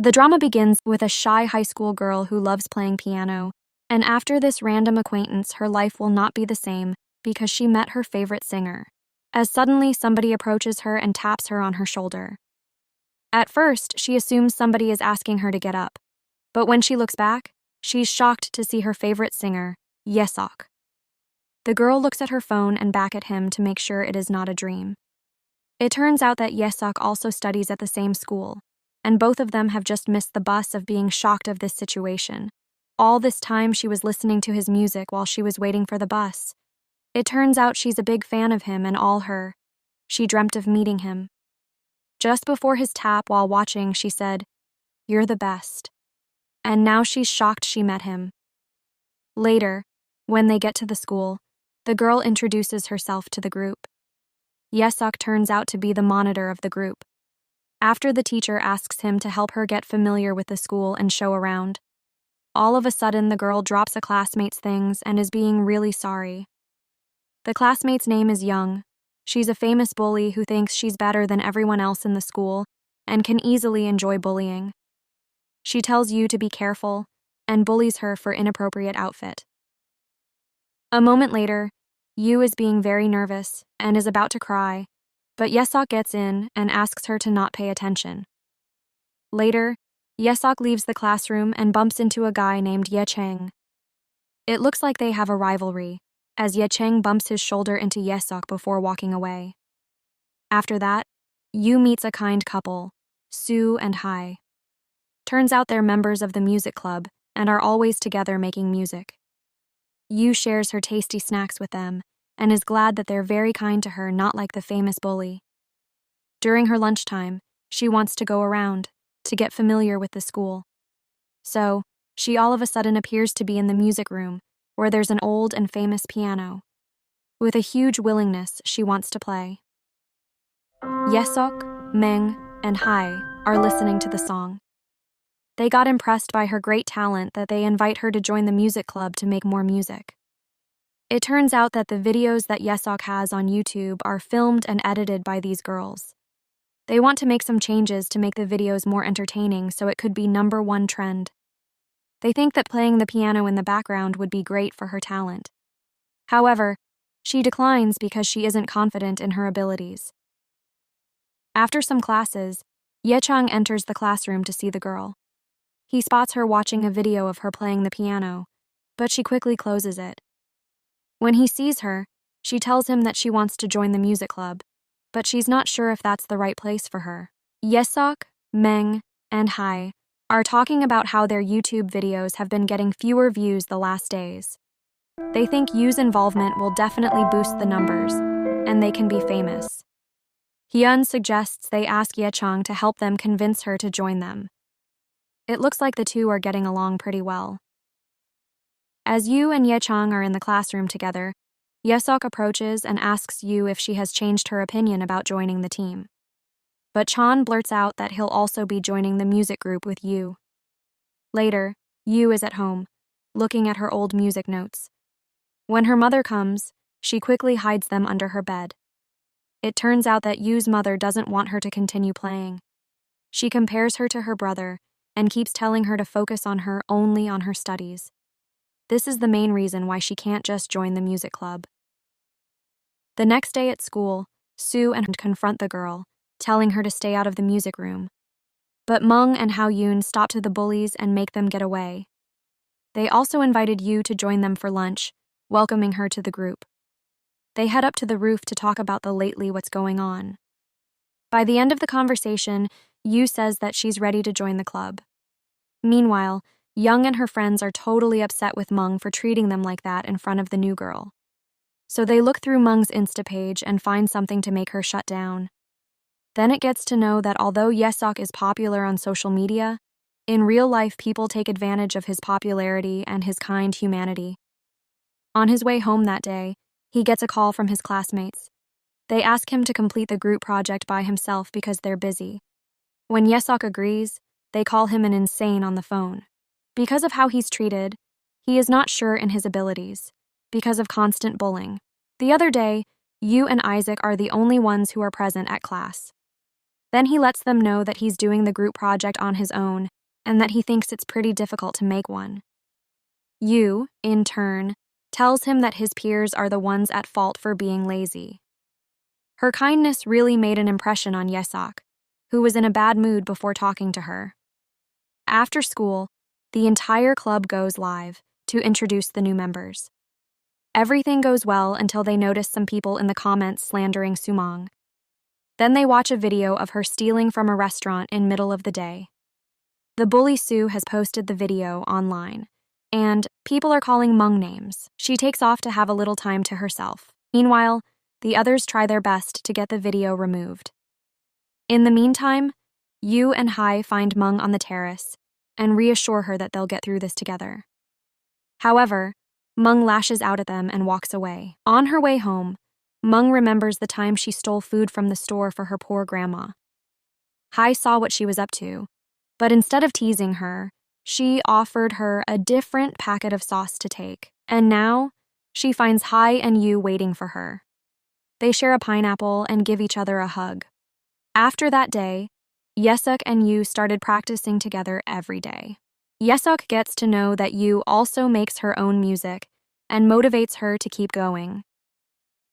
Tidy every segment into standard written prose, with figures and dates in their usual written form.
The drama begins with a shy high school girl who loves playing piano, and after this random acquaintance, her life will not be the same because she met her favorite singer, as suddenly somebody approaches her and taps her on her shoulder. At first, she assumes somebody is asking her to get up, but when she looks back, she's shocked to see her favorite singer, Yesok. The girl looks at her phone and back at him to make sure it is not a dream. It turns out that Yesok also studies at the same school, and both of them have just missed the bus of being shocked of this situation. All this time she was listening to his music while she was waiting for the bus. It turns out she's a big fan of him and all her. She dreamt of meeting him. Just before his tap while watching, she said, "You're the best." And now she's shocked she met him. Later, when they get to the school, the girl introduces herself to the group. Yesok turns out to be the monitor of the group. After the teacher asks him to help her get familiar with the school and show around, all of a sudden the girl drops a classmate's things and is being really sorry. The classmate's name is Young. She's a famous bully who thinks she's better than everyone else in the school and can easily enjoy bullying. She tells Yu to be careful and bullies her for inappropriate outfit. A moment later, Yu is being very nervous and is about to cry, but Yesok gets in and asks her to not pay attention. Later, Yesok leaves the classroom and bumps into a guy named Ye Cheng. It looks like they have a rivalry, as Ye Cheng bumps his shoulder into Yesok before walking away. After that, Yu meets a kind couple, Sue and Hai. Turns out they're members of the music club and are always together making music. Yu shares her tasty snacks with them and is glad that they're very kind to her, not like the famous bully. During her lunchtime, she wants to go around to get familiar with the school. So, she all of a sudden appears to be in the music room, where there's an old and famous piano. With a huge willingness, she wants to play. Yesok, Meng, and Hai are listening to the song. They got impressed by her great talent that they invite her to join the music club to make more music. It turns out that the videos that Yesok has on YouTube are filmed and edited by these girls. They want to make some changes to make the videos more entertaining so it could be #1 trend. They think that playing the piano in the background would be great for her talent. However, she declines because she isn't confident in her abilities. After some classes, Ye Chang enters the classroom to see the girl. He spots her watching a video of her playing the piano, but she quickly closes it. When he sees her, she tells him that she wants to join the music club, but she's not sure if that's the right place for her. Yesok, Meng, and Hai are talking about how their YouTube videos have been getting fewer views the last days. They think Yu's involvement will definitely boost the numbers, and they can be famous. Hyun suggests they ask Ye Chang to help them convince her to join them. It looks like the two are getting along pretty well. As Yu and Ye Chang are in the classroom together, Yesok approaches and asks Yu if she has changed her opinion about joining the team. But Chan blurts out that he'll also be joining the music group with Yu. Later, Yu is at home, looking at her old music notes. When her mother comes, she quickly hides them under her bed. It turns out that Yu's mother doesn't want her to continue playing. She compares her to her brother and keeps telling her to focus on her studies. This is the main reason why she can't just join the music club. The next day at school, Sue and confront the girl, telling her to stay out of the music room. But Meng and Hao Yun stop to the bullies and make them get away. They also invited Yu to join them for lunch, welcoming her to the group. They head up to the roof to talk about what's going on. By the end of the conversation, Yu says that she's ready to join the club. Meanwhile, Young and her friends are totally upset with Meng for treating them like that in front of the new girl. So they look through Meng's Insta page and find something to make her shut down. Then it gets to know that although Yesok is popular on social media, in real life people take advantage of his popularity and his kind humanity. On his way home that day, he gets a call from his classmates. They ask him to complete the group project by himself because they're busy. When Yesok agrees, they call him an insane on the phone. Because of how he's treated, he is not sure in his abilities, because of constant bullying. The other day, Yu and Isaac are the only ones who are present at class. Then he lets them know that he's doing the group project on his own and that he thinks it's pretty difficult to make one. Yu, in turn, tells him that his peers are the ones at fault for being lazy. Her kindness really made an impression on Yesok, who was in a bad mood before talking to her. After school, the entire club goes live to introduce the new members. Everything goes well until they notice some people in the comments slandering Sumong. Then they watch a video of her stealing from a restaurant in middle of the day. The bully Sue has posted the video online, and people are calling Mung names. She takes off to have a little time to herself. Meanwhile, the others try their best to get the video removed. In the meantime, Yu and Hai find Mung on the terrace and reassure her that they'll get through this together. However, Mung lashes out at them and walks away. On her way home, Mung remembers the time she stole food from the store for her poor grandma. Hai saw what she was up to, but instead of teasing her, she offered her a different packet of sauce to take, and now she finds Hai and Yu waiting for her. They share a pineapple and give each other a hug. After that day, Yesok and Yu started practicing together every day. Yesok gets to know that Yu also makes her own music and motivates her to keep going.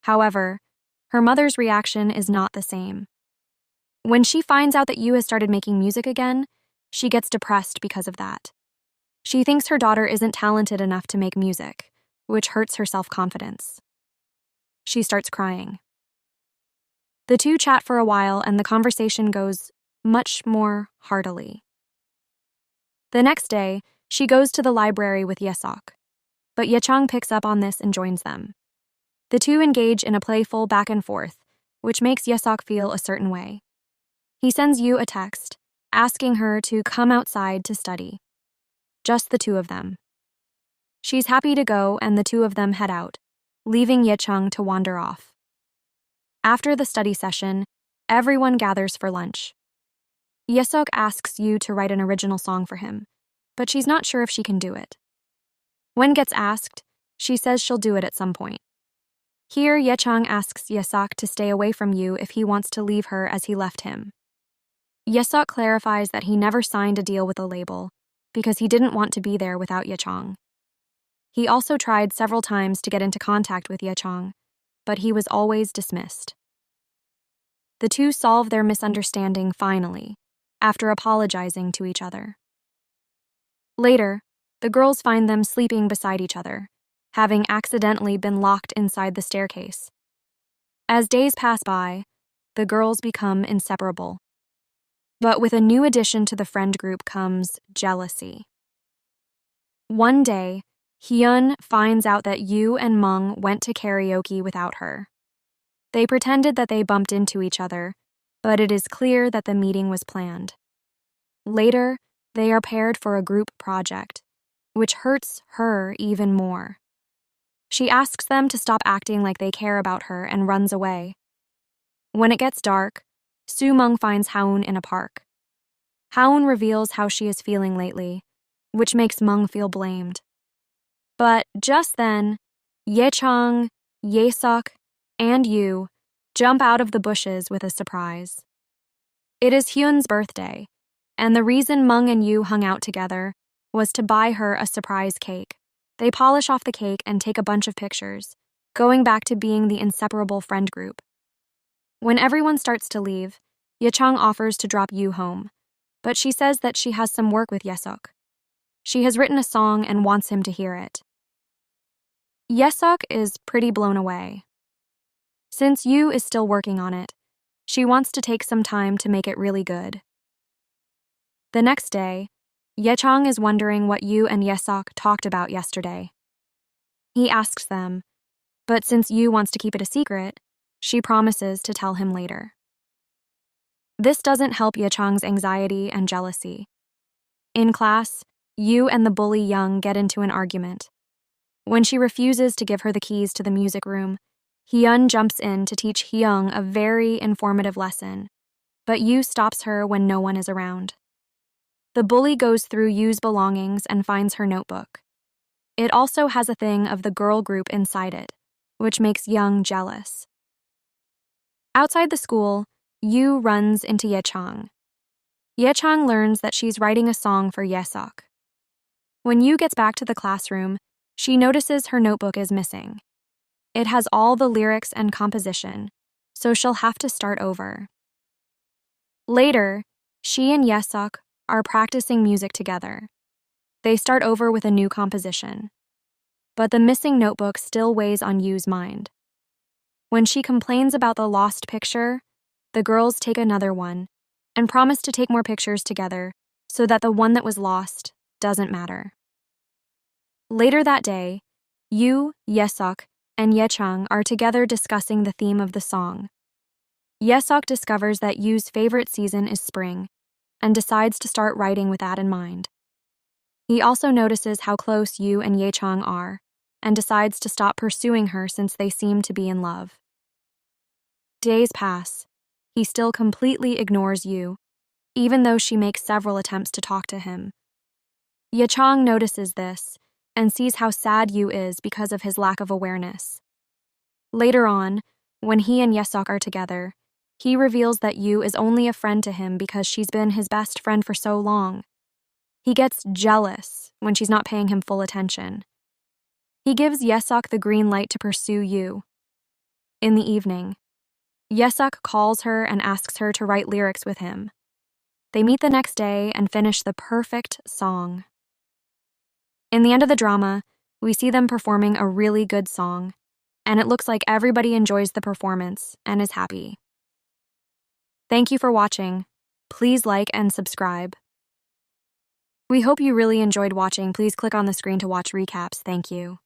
However, her mother's reaction is not the same. When she finds out that Yu has started making music again, she gets depressed because of that. She thinks her daughter isn't talented enough to make music, which hurts her self-confidence. She starts crying. The two chat for a while and the conversation goes much more heartily. The next day, she goes to the library with Yesok, but Yechang picks up on this and joins them. The two engage in a playful back and forth, which makes Yesok feel a certain way. He sends Yu a text, asking her to come outside to study. Just the two of them. She's happy to go and the two of them head out, leaving Yechang to wander off. After the study session, everyone gathers for lunch. Yesok asks Yu to write an original song for him, but she's not sure if she can do it. When gets asked, she says she'll do it at some point. Here, Yechang asks Yesok to stay away from Yu if he wants to leave her as he left him. Yesok clarifies that he never signed a deal with a label because he didn't want to be there without Yechang. He also tried several times to get into contact with Yechang, but he was always dismissed. The two solve their misunderstanding finally, after apologizing to each other. Later, the girls find them sleeping beside each other, having accidentally been locked inside the staircase. As days pass by, the girls become inseparable. But with a new addition to the friend group comes jealousy. One day, Hyun finds out that Yu and Mung went to karaoke without her. They pretended that they bumped into each other, but it is clear that the meeting was planned. Later, they are paired for a group project, which hurts her even more. She asks them to stop acting like they care about her and runs away. When it gets dark, Soo-mung finds Haun in a park. Haun reveals how she is feeling lately, which makes Mung feel blamed. But just then, Yechang, Yesok, and Yu jump out of the bushes with a surprise. It is Hyun's birthday, and the reason Mung and Yu hung out together was to buy her a surprise cake. They polish off the cake and take a bunch of pictures, going back to being the inseparable friend group. When everyone starts to leave, Yechang offers to drop Yu home, but she says that she has some work with Yesok. She has written a song and wants him to hear it. Yesok is pretty blown away. Since Yu is still working on it, she wants to take some time to make it really good. The next day, Yechang is wondering what Yu and Yesok talked about yesterday. He asks them, but since Yu wants to keep it a secret, she promises to tell him later. This doesn't help Yechang's anxiety and jealousy. In class, Yu and the bully Young get into an argument. When she refuses to give her the keys to the music room, Hyun jumps in to teach Hyung a very informative lesson, but Yu stops her when no one is around. The bully goes through Yu's belongings and finds her notebook. It also has a thing of the girl group inside it, which makes Young jealous. Outside the school, Yu runs into Yechang. Yechang learns that she's writing a song for Yesok. When Yu gets back to the classroom, she notices her notebook is missing. It has all the lyrics and composition, so she'll have to start over. Later, she and Yesok are practicing music together. They start over with a new composition. But the missing notebook still weighs on Yu's mind. When she complains about the lost picture, the girls take another one and promise to take more pictures together so that the one that was lost doesn't matter. Later that day, Yu, Yesok, and Yechang are together discussing the theme of the song. Yesok discovers that Yu's favorite season is spring and decides to start writing with that in mind. He also notices how close Yu and Yechang are and decides to stop pursuing her since they seem to be in love. Days pass. He still completely ignores Yu, even though she makes several attempts to talk to him. Yechang notices this and sees how sad Yu is because of his lack of awareness. Later on, when he and Yesok are together, he reveals that Yu is only a friend to him because she's been his best friend for so long. He gets jealous when she's not paying him full attention. He gives Yesok the green light to pursue Yu. In the evening, Yesok calls her and asks her to write lyrics with him. They meet the next day and finish the perfect song. In the end of the drama, we see them performing a really good song, and it looks like everybody enjoys the performance and is happy. Thank you for watching. Please like and subscribe. We hope you really enjoyed watching. Please click on the screen to watch recaps. Thank you.